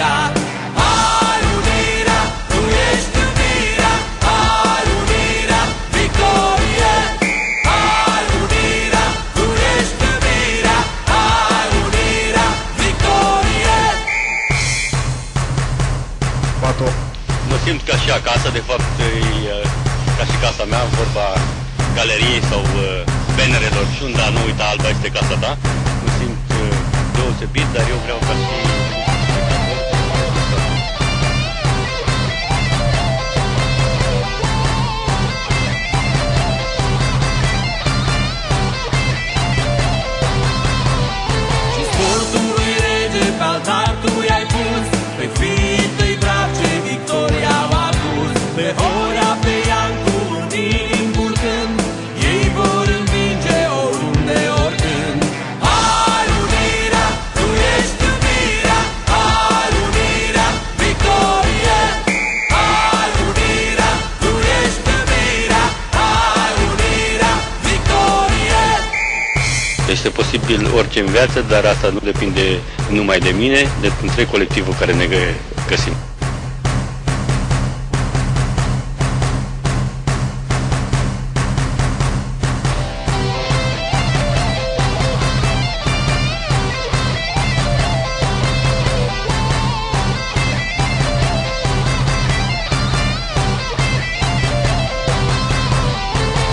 victoria. Hai unirea, tu ești iubirea. Hai unirea, victorie. Hai unirea, tu ești iubirea. Hai unirea, victorie. Pato. Mă simt ca și acasă, de fapt e ca și casa mea, vorba galeriei sau venerelor și unda nu uita, alba este casa ta. Mă simt deosebit, dar eu vreau ca și Și sportului rege pe altar tu i-ai pus, pe fiii tăi bravi ce victoria au adus. Pe Horea, pe Iancu, în inimi purtând, ei vor învinge oriunde, oricând. Hai unirea, tu ești iubirea. Hai unirea, victorie. Hai unirea, tu ești iubirea. Hai unirea, victorie. este posibil orice în viață, dar asta nu depinde numai de mine, de întreg colectivul care ne găsim.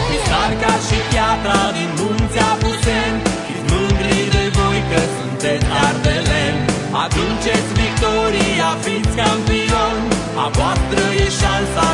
Pisarca și piatra din munți Apuseni, fiți mândri de voi că sunteți ardeleni. Aduceți victoria, fiți campioni, a voastră e șansa